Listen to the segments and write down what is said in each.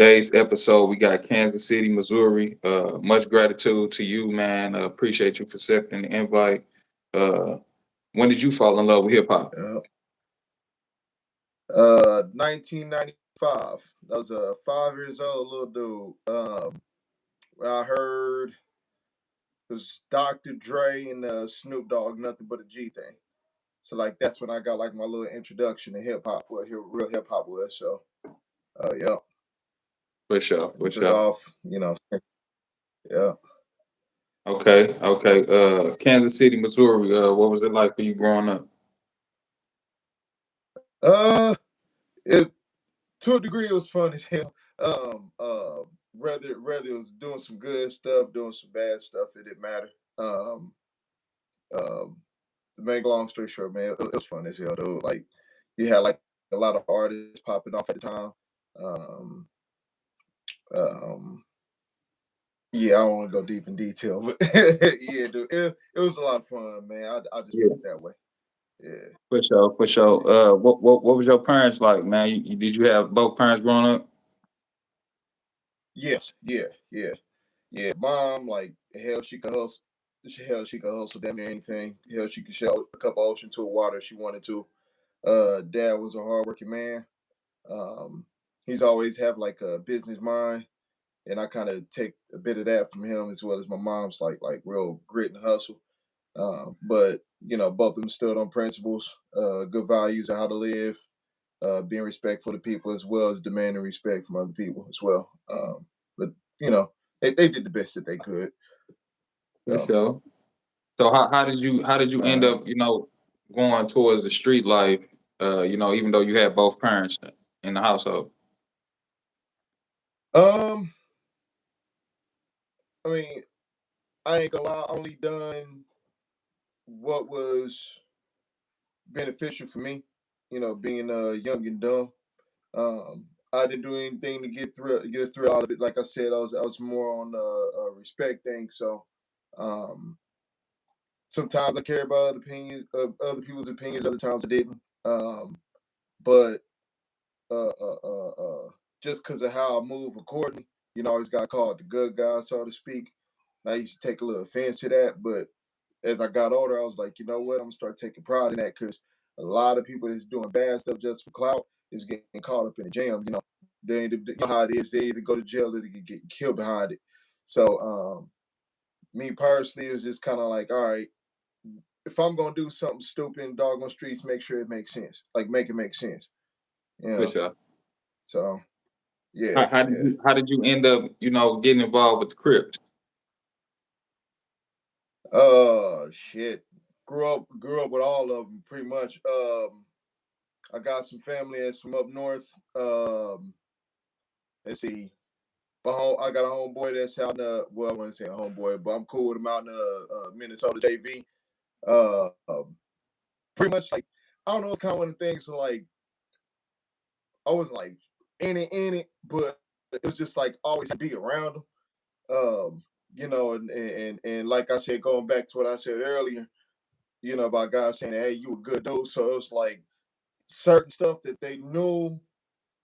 Today's episode, we got Kansas City, Missouri. Much gratitude to you, man. Appreciate you for accepting the invite. Uh, when did you fall in love with hip hop? 1995. I was 5 years old, little dude. I heard it was Dr. Dre and Snoop Dogg, nothing but a G thing. So like that's when I got like my little introduction to hip hop, what real hip hop was. So yeah, For sure, for took sure. off. Yeah. Okay. Kansas City, Missouri. What was it like for you growing up? Uh, it to a degree it was fun as hell. Whether it was doing some good stuff, doing some bad stuff, it didn't matter. Um, um, to make a long story short, man, it was fun as hell, though. Like you had like a lot of artists popping off at the time. Um, um, yeah, I don't want to go deep in detail, but yeah, dude, it was a lot of fun, man. I just put Yeah, it that way. Yeah. for sure, for sure. What was your parents like, man? Did you have both parents growing up? Yes. Yeah. Yeah. Mom, like hell, she could hustle. She could hustle damn near anything. Hell, she could shell a cup of ocean to a water if she wanted to. Dad was a hardworking man. Um, he's always have like a business mind, and I kind of take a bit of that from him as well as my mom's like real grit and hustle. But both of them stood on principles, good values of how to live, being respectful to people as well as demanding respect from other people as well. But you know, they did the best that they could. For So, sure. So how did you end uh, up, going towards the street life? Even though you had both parents in the household. um, I mean, I ain't gonna lie, I only done what was beneficial for me. Being young and dumb. I didn't do anything to get a thrill out of it. Like I said, I was more on a respect thing. So um, sometimes I care about other people's opinions. Other times I didn't. But uh, uh, uh, uh, just because of how I move accordingly, I always got called the good guy, so to speak. And I used to take a little offense to that, but as I got older, I was like, you know what? I'm gonna start taking pride in that because a lot of people that's doing bad stuff just for clout is getting caught up in the jam. You know how it is. They either go to jail or they get killed behind it. So, me personally is just kind of like, all right, if I'm gonna do something stupid in doggone streets, make sure it makes sense. Like, make it make sense. You For know. sure. So, How, yeah, how did yeah. you how did you end up, getting involved with the Crips? Shit. Grew up with all of them pretty much. I got some family that's from up north. Let's see. I got a homeboy that's out in well, I wouldn't say a homeboy, but I'm cool with him out in Minnesota JV. Pretty much like I don't know, it's kind of one of the things. So like I wasn't like in it, but it was just like always to be around him. And like I said, going back to what I said earlier, about guys saying, "Hey, you a good dude." So it was like certain stuff that they knew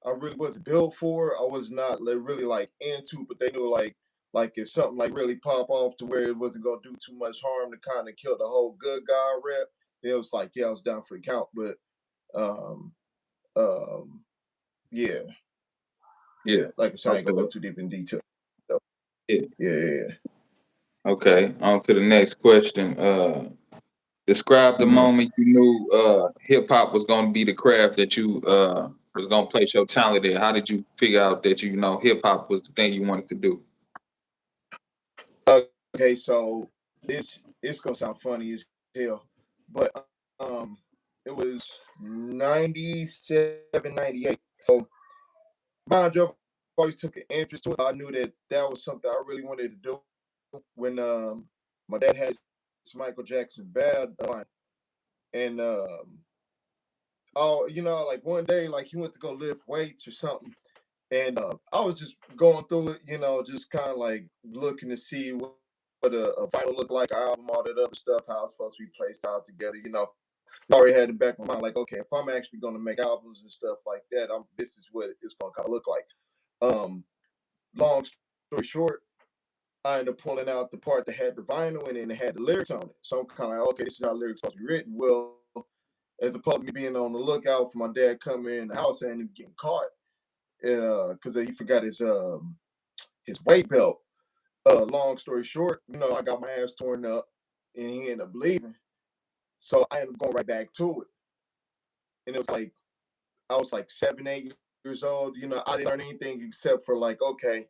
I really wasn't built for. I was not really like into, but they knew like if something like really pop off to where it wasn't gonna do too much harm to kind of kill the whole good guy rep. It was like, yeah, I was down for the count, but um um yeah, Yeah. yeah. Like I said, I ain't gonna go Okay. too deep in detail. So, Yeah. yeah. Okay. On to the next question. Describe the Mhm. moment you knew hip hop was going to be the craft that you was going to place your talent in. How did you figure out that hip hop was the thing you wanted to do? Okay, so it's gonna sound funny as hell, but um it was 97, 98. So mind you, I've always took an interest to it. I knew that was something I really wanted to do when my dad had this Michael Jackson bad line. And oh, like one day, like he went to go lift weights or something. And I was just going through it, just kind of like looking to see what a vinyl looked like, album, all that other stuff, how it's supposed to be placed out together. I already had in the back of my mind, like, okay, if I'm actually going to make albums and stuff like that, this is what it's going to kind of look like. Long story short, I ended up pulling out the part that had the vinyl and then it had the lyrics on it. So I'm kind of like, okay, this is how lyrics supposed to be written. Well, as opposed to me being on the lookout for my dad coming in the house and him getting caught, and because he forgot his weight belt. Long story short, I got my ass torn up, and he ended up leaving. So I ended up going right back to it, and it was like I was like 7, 8 years old. I didn't learn anything except for like, okay,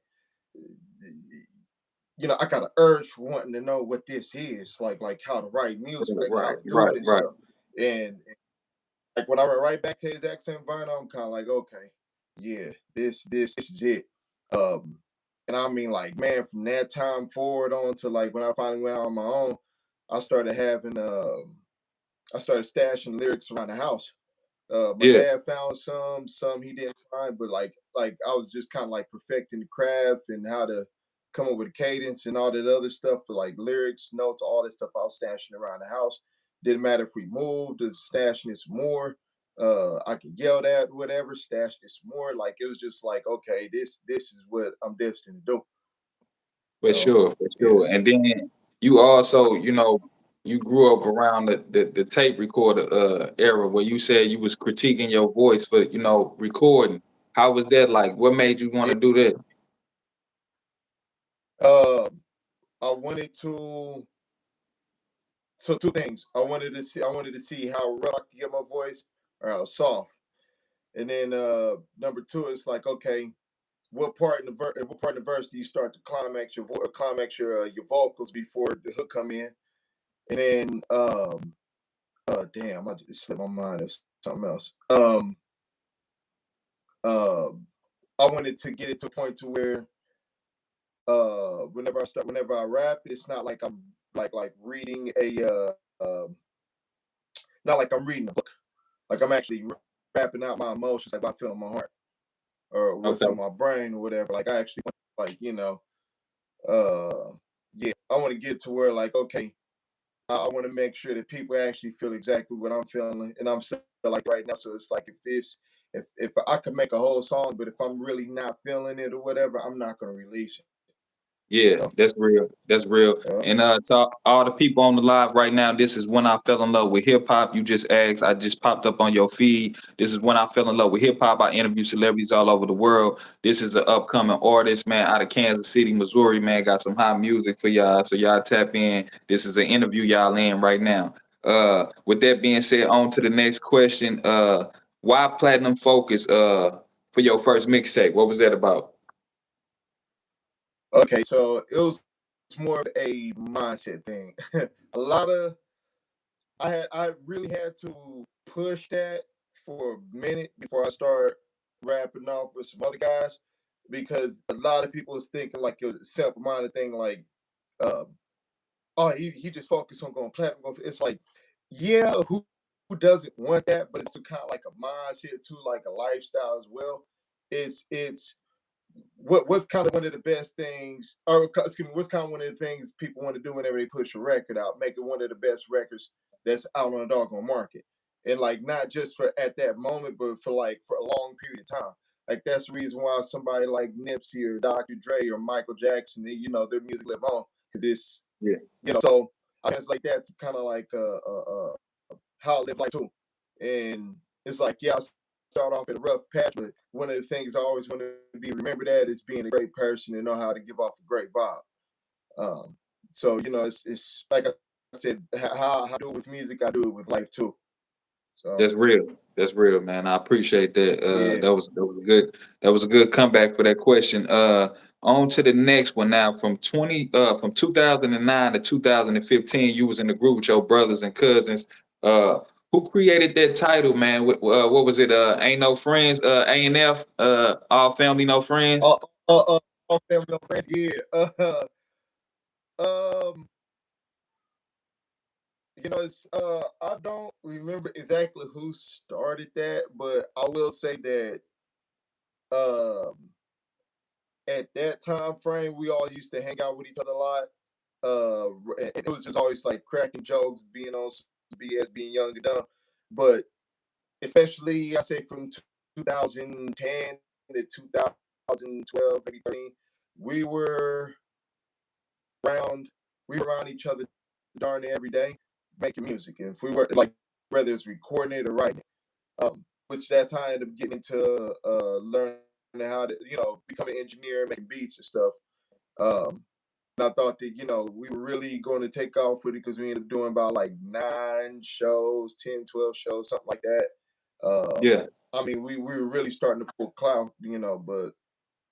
I got an urge for wanting to know what this is, like how to write music, like how Right, to do right, it and right. stuff. And like when I went right back to his accent vinyl, I'm kind of like, okay, yeah, this is it. Um, and I mean, like, man, from that time forward on to like when I finally went out on my own, I started having, I started stashing lyrics around the house. My Yeah, dad found some he didn't find, but like I was just kind of like perfecting the craft and how to come up with a cadence and all that other stuff for like lyrics, notes, all this stuff I was stashing around the house. Didn't matter if we moved, or stashing this more. I could yell at whatever, stash this more. Like it was just like, okay, this is what I'm destined to do. for So sure, for yeah. sure. And then you also, you grew up around the tape recorder era where you said you was critiquing your voice for, recording. How was that like? What made you want Yeah. to do that? Um, I wanted to so two things. I wanted to see how rough I could get my voice or how soft. And then number two is like, okay, what part in the verse do you start to climax your vocals before the hook come in? And then damn, I just slipped my mind. It's something else. Um I wanted to get it to a point to where whenever I rap, it's not like I'm like reading not like I'm reading a book. Like I'm actually rapping out my emotions, like what I feel in my heart or what's Okay. on my brain or whatever. Like I actually like uh yeah, I want to get to where like, okay, I want to make sure that people actually feel exactly what I'm feeling, and I'm still like right now. So it's like if I could make a whole song, but if I'm really not feeling it or whatever, I'm not gonna release it. Yeah, So, that's real. That's real. yeah. And to all the people on the live right now, this is when I fell in love with hip hop. You just asked, I just popped up on your feed. This is when I fell in love with hip hop. I interview celebrities all over the world. This is an upcoming artist, man, out of Kansas City, Missouri, man. Got some hot music for y'all. So y'all tap in. This is an interview y'all in right now. With that being said, on to the next question. Why Platinum Focus for your first mixtape? What was that about? Okay, so it's more of a mindset thing. A lot of I really had to push that for a minute before I start rapping off with some other guys because a lot of people was thinking like it was a simple minded thing like um oh he just focused on going platinum. It's like yeah, who doesn't want that, but it's kind of like a mindset too, like a lifestyle as well. It's what's kind of one of the best things, or excuse me, what's kind of one of the things people want to do whenever they push a record out, make it one of the best records that's out on the doggone market, and like not just for at that moment, but for like for a long period of time. Like that's the reason why somebody like Nipsey or Dr. Dre or Michael Jackson, their music live on because it's Yeah. so I guess like that's kind of like how I live life too, and it's like yeah, I start off in a rough patch, but one of the things I always want to be remembered at is being a great person and know how to give off a great vibe. Um, so it's like I said, how I do it with music, I do it with life too. So That's real. That's real, man. I appreciate that. yeah. That was a good comeback for that question. On to the next one now. From 2009 to 2015, you was in the group with your brothers and cousins. Who created that title, man? What was it? Ain't no friends. A&F. All family, no friends. Uh, uh, uh, family, no friend. Yeah. Um, it's I don't remember exactly who started that, but I will say that um at that time frame we all used to hang out with each other a lot. And it was just always like cracking jokes, being on some BS, being young and dumb. But especially I say from 2010 to 2012, maybe 13, we were around each other darn near every day making music. And if we were like, whether it's recording it or writing it, which that's how I ended up getting into learning how to, become an engineer, making beats and stuff. And I thought that, we were really going to take off with it because we ended up doing about like 9 shows, 10, 12 shows, something like that. Yeah. I mean, we were really starting to pull clout, but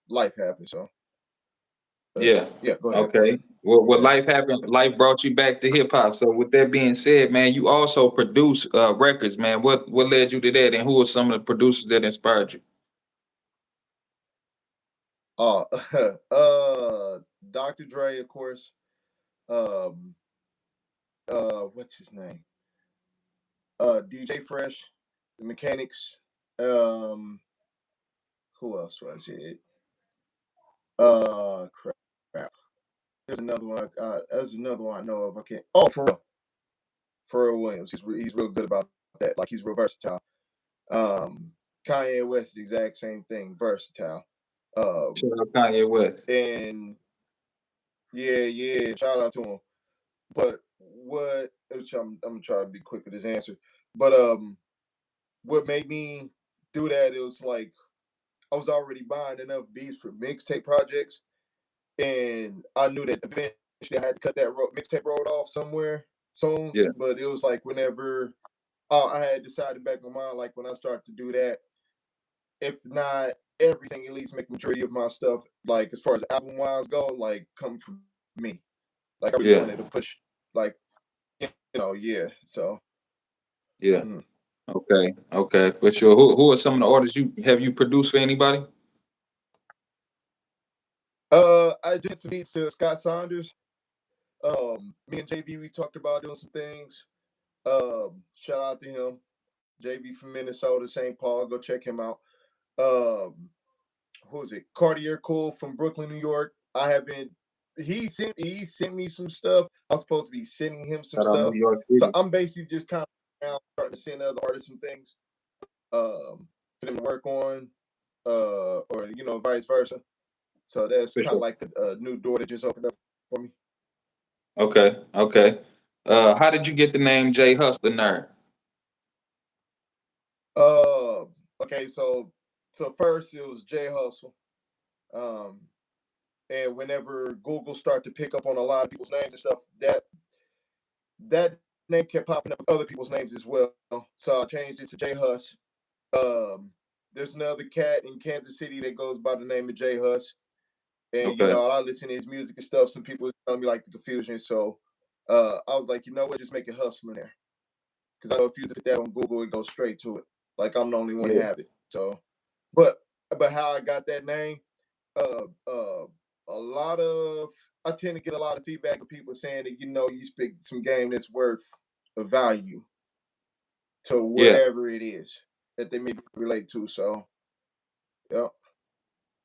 life happened. So, Yeah. yeah, go ahead. Okay. Well, Yeah. life happened. Life brought you back to hip hop. So, with that being said, man, you also produce records, man. What led you to that, and who are some of the producers that inspired you? Uh, Dr. Dre, of course. Um, what's his name? DJ Fresh, the Mechanics. Um, who else was it? Crap. There's another one. There's another one I know of. I can't. Oh, Pharrell Williams. He's real good about that. Like, he's real versatile. Kanye West, the exact same thing. Versatile. Shout out Kanye West. And yeah, shout out to him. But I'm gonna try to be quick with this answer. But what made me do that, it was like I was already buying enough beats for mixtape projects, and I knew that eventually I had to cut that mixtape road off somewhere soon. Yeah. But it was like whenever I had decided back in my mind, like when I start to do that, if not everything, at least make majority of my stuff, like as far as album wise go, like come from me. Like I really Yeah. wanted to push, like yeah. So Yeah. Okay, for sure. Who are some of the artists you produced for anybody? I did some beats to Scott Saunders. Me and JV, we talked about doing some things. Shout out to him. JV from Minnesota, St. Paul. Go check him out. Who is it? Cartier Cole from Brooklyn, New York. I haven't. He sent me some stuff. I'm supposed to be sending him some Shout out stuff. New York So City. I'm basically just kind of now starting to send other artists some things for them to work on, or vice versa. So that's For kind of sure. like a new door that just opened up for me. Okay. How did you get the name Jay Hustlanaire? Uh, okay, so first it was J Hustle. Um, and whenever Google started to pick up on a lot of people's names and stuff, that name kept popping up with other people's names as well. So I changed it to J Hus. There's another cat in Kansas City that goes by the name of J Hus. And Okay. I listen to his music and stuff. Some people tell me like the confusion. So I was like, what, just make it Hustler there. Because I know if you put that on Google, it goes straight to it. Like I'm the only one to have it. So but how I got that name, I tend to get a lot of feedback of people saying that you speak some game that's worth a value to whatever it is that they may relate to. So yeah.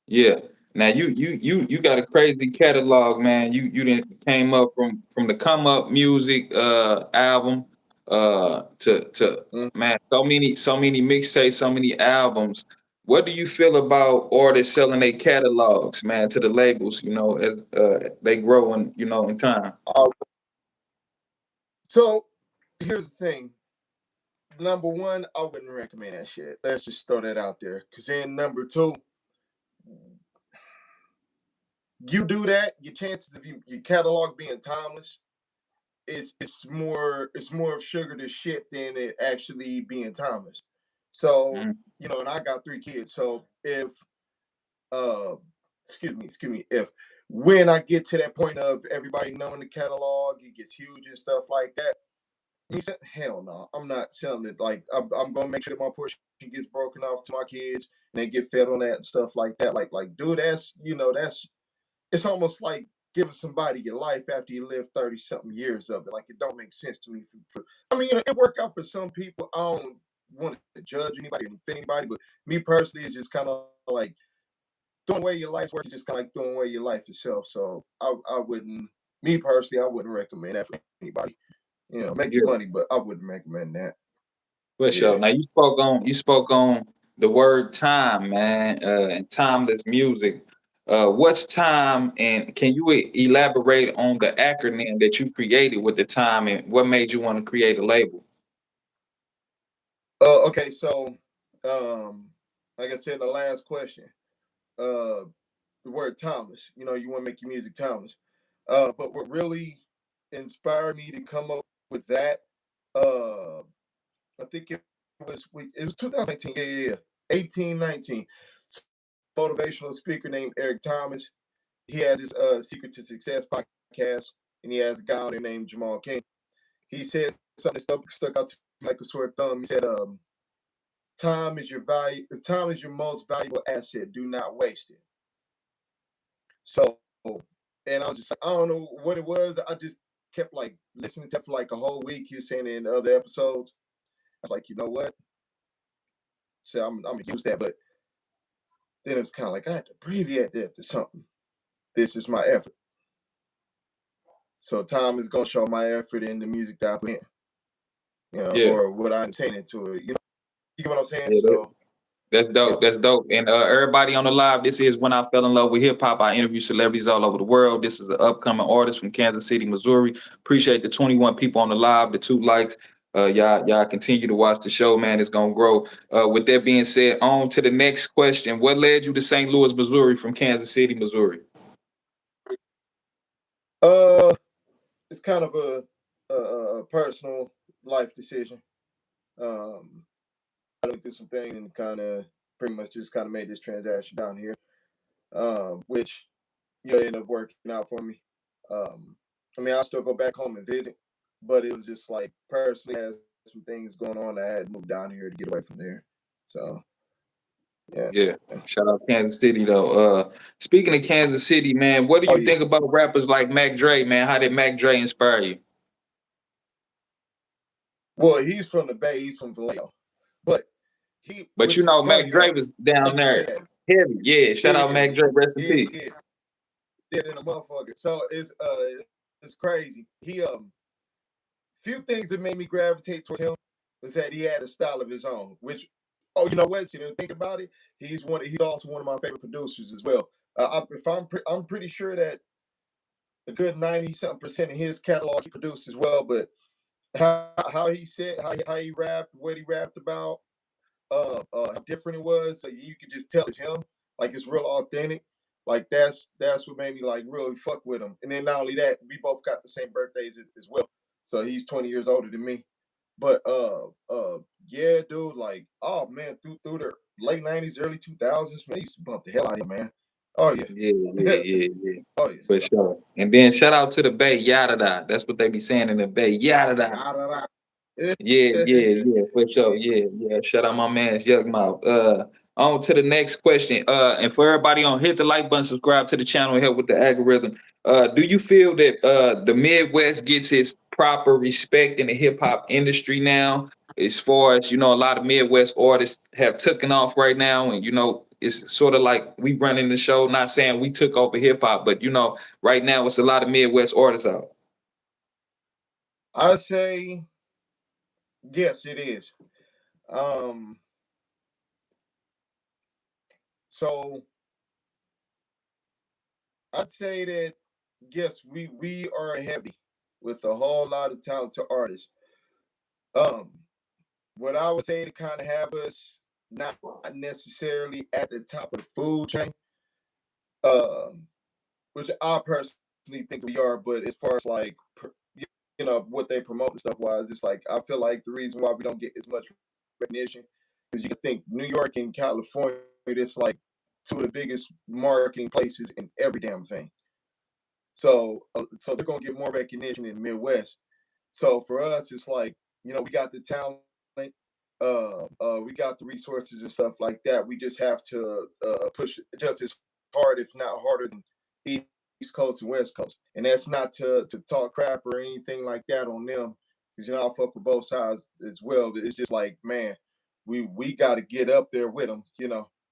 Yeah. Now you got a crazy catalog, man. You didn't came up from the come up music album to Mm. man, so many mixtapes, so many albums. What do you feel about artists selling their catalogs, man, to the labels, as they grow in time? So here's the thing. Number one, I wouldn't recommend that shit. Let's just throw that out there. Cause then number two, you do that, your chances of your catalog being timeless, it's more of sugar to shit than it actually being timeless. So, Mm, and I got 3 kids. So if uh excuse me, if when I get to that point of everybody knowing the catalog, it gets huge and stuff like that. He said, hell no, I'm not selling it. Like I'm gonna make sure that my portion gets broken off to my kids and they get fed on that and stuff like that. Like dude, that's it's almost like giving somebody your life after you live 30 something years of it. Like it don't make sense to me. I mean, it worked out for some people. I don't want to judge anybody or offend anybody, but me personally, it's just kind of like throwing away your life's work is just kind of like throwing away your life itself. So I wouldn't, me personally, I wouldn't recommend that for anybody. Make your yeah, money, but I wouldn't recommend that. for Yeah. sure. Now you spoke on the word time, man, and timeless music. What's time, and can you elaborate on the acronym that you created with the time, and what made you want to create a label? Okay, so like I said in the last question, uh, the word timeless. You know, you want to make your music timeless. But what really inspired me to come up with that, uh, I think it was 2019. Yeah, yeah, yeah. 1819. Motivational speaker named Eric Thomas. He has his Secret to Success podcast, and he has a guy on there named Jamal King. He said something that stuck out to me like a sore thumb. He said, Time is your most valuable asset. Do not waste it." So, and I was just like, I don't know what it was. I just kept like listening to it for like a whole week. He was saying it in other episodes. I was like, you know what? So I'm gonna use that, but then it's kind of like I had to abbreviate that to something. This is my effort. So time is gonna show my effort in the music that I put in, Yeah, or what I'm saying into it. You get what I'm saying? yeah, So that's yeah, dope. That's dope. And everybody on the live, this is When I Fell in Love with Hip Hop. I interview celebrities all over the world. This is an upcoming artist from Kansas City, Missouri. Appreciate the 21 people on the live, the 2 likes. Y'all continue to watch the show, man. It's gonna grow. With that being said, on to the next question. What led you to St. Louis, Missouri from Kansas City, Missouri? uh, it's kind of a personal life decision. Um, I went through some things and kind of pretty much just kind of made this transaction down here, which ended up working out for me. Um, I mean, I still go back home and visit, but it was just like personally, I had some things going on. I had to move down here to get away from there. So yeah. Yeah. Shout out Kansas City though. Speaking of Kansas City, man, what do Oh you yeah. think about rappers like Mac Dre, man? How did Mac Dre inspire you? Well, he's from the Bay. He's from Vallejo, but But which is Mac funny Dre though. was It's down funny you say there that. heavy. Yeah. Shout Yeah, out Mac Dre, rest in yeah, peace. yeah. Yeah, than a motherfucker. So it's crazy. He few things that made me gravitate towards him was that he had a style of his own. Which, oh, you know what? You know, think about it. He's also one of my favorite producers as well. I'm pretty sure that a good 90 something percent of his catalog he produced as well. But how he said how he rapped, what he rapped about, how different it was. So you could just tell it's him. Like it's real authentic. Like that's what made me like really fuck with him. And then not only that, we both got the same birthdays as well. So he's 20 years older than me. But yeah, dude, like, oh man, through the late 90s, early 2000s, man, he used to bump the hell out of him, man. Oh Yeah, yeah, yeah. yeah, yeah. Oh yeah. For So sure. And then shout out to the Bay, yada da. That's what they be saying in the Bay, yada da. I don't know. Yeah, yeah, yeah, for sure. Yeah. Yeah, yeah. Shout out my man's Yuck Mouth. On to the next question. And for everybody on, hit the like button, subscribe to the channel, and help with the algorithm. Do you feel that the Midwest gets its proper respect in the hip hop industry now? As far as a lot of Midwest artists have taken off right now, and it's sort of like we running the show. Not saying we took over hip hop, but right now it's a lot of Midwest artists out. I say yes, it is. Um, so I'd say that yes, we are heavy with a whole lot of talented artists. Um, what I would say to kind of have us not necessarily at the top of the food chain, um, which I personally think we are, but as far as like what they promote and stuff wise, it's like I feel like the reason why we don't get as much recognition is you can think New York and California, it's like two of the biggest marketing places in every damn thing. So they're gonna get more recognition in the Midwest. So for us, it's like we got the talent, we got the resources and stuff like that. We just have to push just as hard, if not harder, than East Coast and West Coast. And that's not to talk crap or anything like that on them, because I fuck with both sides as well. But it's just like, man, we got to get up there with them.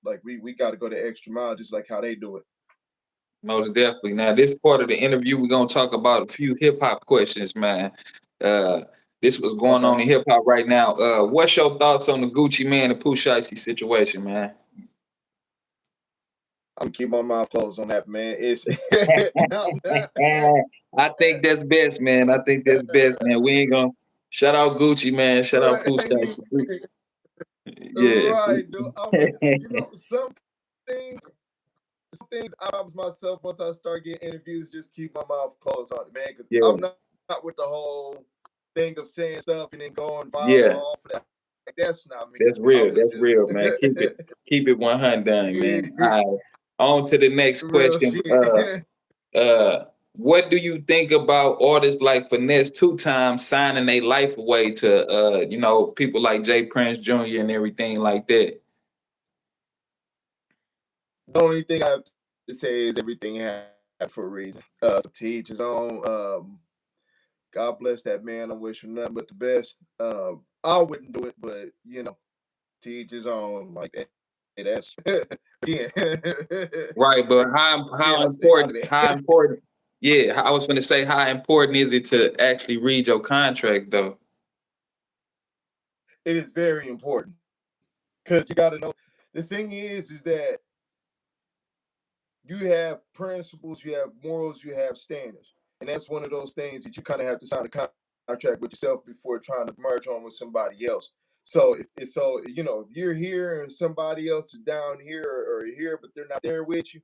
Like we got to go the extra mile, just like how they do it. Most definitely. Now, this part of the interview, we're gonna talk about a few hip hop questions, man. Uh, This was going Okay. on in hip hop right now. What's your thoughts on the Gucci Man and Pooh Shiesty situation, man? I'm keep my mouth closed on that, man. It's I'm not, I think that's best, man. I think that's best, man. We ain't gonna shout out Gucci, man. Shout out Pooh right, Shiesty. Yeah. right, dude. Some things, some things I promise myself once I start getting interviews, just keep my mouth closed on it, man, because Yeah. I'm not with the whole thing of saying stuff and then going viral Yeah. off of that. Like, that's not me. That's I'm real. gonna That's just real, man. Keep it 100, yeah, man. All right. On to the next real question. shit. What do you think about artists like Finesse Two Times signing their life away to people like Jay Prince Jr. and everything like that? The only thing I have to say is everything happened for a reason. To each his own. God bless that man. I wish him nothing but the best. I wouldn't do it, but to each his own. Like hey, that's again. Right, but Again, how I stay out of important it. how important yeah, I was gonna say how important is it to actually read your contract though? It is very important because you got to know. The thing is that you have principles, you have morals, you have standards, and that's one of those things that you kind of have to sign a contract with yourself before trying to merge on with somebody else. So if you're here and somebody else is down here or here, but they're not there with you,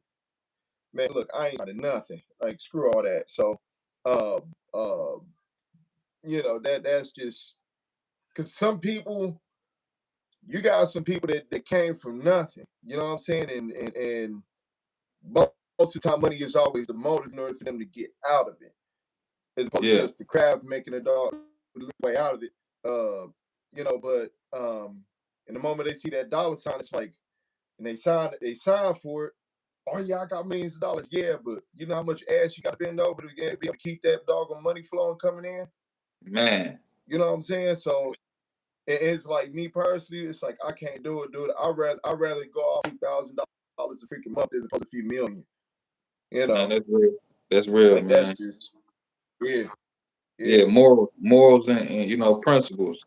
man, look, I ain't got nothing. Like screw all that. So, uh, uh, that's just because some people, you got some people that came from nothing. You know what I'm saying? And most of the time, money is always the motive in order for them to get out of it, as opposed to Yeah, just the craft making a dog way out of it. But in the moment they see that dollar sign, it's like, and they sign for it. Oh yeah, I got millions of dollars. Yeah, but you know how much ass you got to bend over to be able to keep that doggone money flowing coming in. man. You know what I'm saying? So it's like me personally, it's like I can't do it, dude. I rather go off $2,000 a freaking month as opposed to a few million. You Man, know, that's real. That's real, like that's man. just yeah, Yeah, yeah. morals and principles.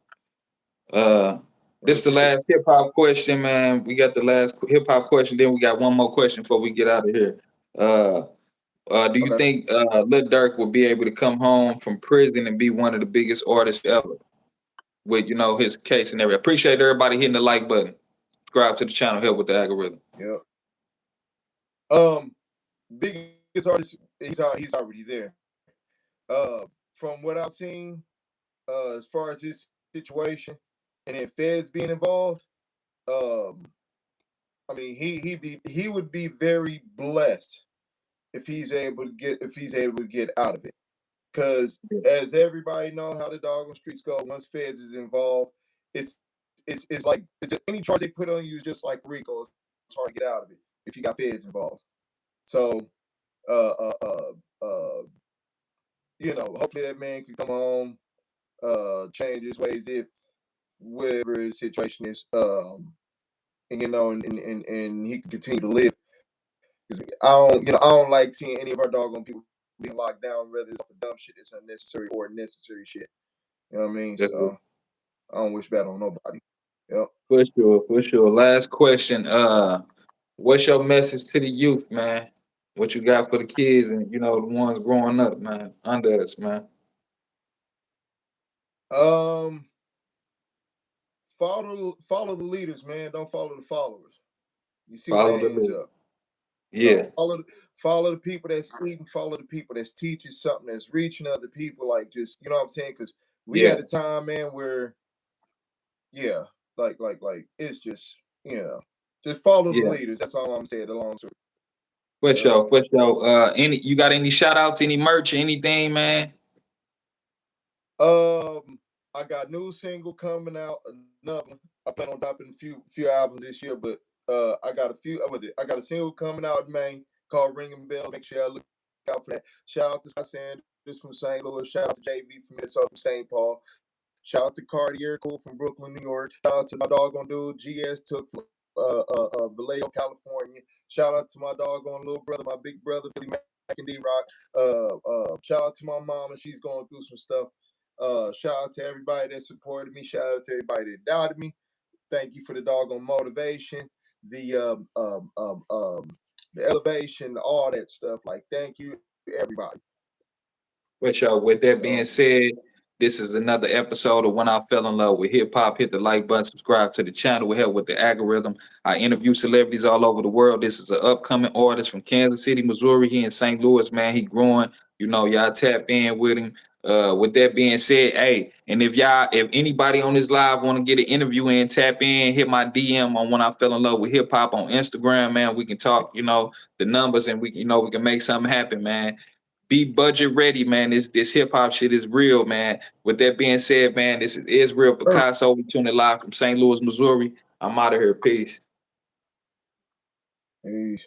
Uh, this Real the shit. last hip hop question, man. We got the last hip hop question, then we got one more question before we get out of here. Uh, do you Okay. think Lil Durk will be able to come home from prison and be one of the biggest artists ever with his case and everything? Appreciate everybody hitting the like button. Subscribe to the channel, help with the algorithm. Yeah. Um, biggest artist, he's already there. From what I've seen, as far as his situation, and then feds being involved, um, I mean, he would be very blessed if he's able to get out of it. Because as everybody know how the doggone streets go, once feds is involved, it's any charge they put on you is just like Rico. It's hard to get out of it if you got feds involved. So, uh, uh, uh, uh, hopefully that man can come home, change his ways if whatever his situation is, and and he can continue to live. Because I don't like seeing any of our doggone people being locked down, whether it's for dumb shit that's unnecessary or necessary shit. You know what I mean? That's So I don't wish bad on nobody. Yep. for sure, for sure. Last question. What's your message to the youth, man? What you got for the kids and the ones growing up, man, under us, man? Um, follow the leaders, man. Don't follow the followers. You see where Follow that the ends leader. up. Yeah, Follow the people that's leading. Follow the people that's teaching something that's reaching other people. Like just you know what I'm saying? Because we yeah, had a time, man, where yeah, it's just just follow the yeah. leaders. That's all I'm saying. The long story. For Yep. sure, for sure. Any you got any shout outs, any merch, anything, man? I got new single coming out. Another one. I plan on dropping a few albums this year, but I got a few. What was it? I got a single coming out in May called "Ringing Bells." Make sure I look out for that. Shout out to Scott Sanders from St. Louis. Shout out to JV from Minnesota from St. Paul. Shout out to Cartier Cool from Brooklyn, New York. Shout out to my doggone dude GS Took from Vallejo, California. Shout out to my doggone little brother, my big brother Philly Mac and D Rock. Shout out to my mom, and she's going through some stuff. Shout out to everybody that supported me. Shout out to everybody that doubted me. Thank you for the doggone motivation, the elevation, all that stuff. Like, thank you, everybody. With y'all, with that being Um, said, this is another episode of When I Fell in Love with Hip Hop. Hit the like button, subscribe to the channel. We help with the algorithm. I interview celebrities all over the world. This is an upcoming artist from Kansas City, Missouri. He in St. Louis, man. He growing. You know, y'all tap in with him. With that being said, hey, and if anybody on this live want to get an interview in, tap in, hit my DM on When I Fell in Love with Hip Hop on Instagram, man. We can talk, the numbers, and we can make something happen, man. Be budget ready, man. This hip hop shit is real, man. With that being said, man, this is Israel Picasso. We tuning live from St. Louis, Missouri. I'm out of here. Peace. Peace.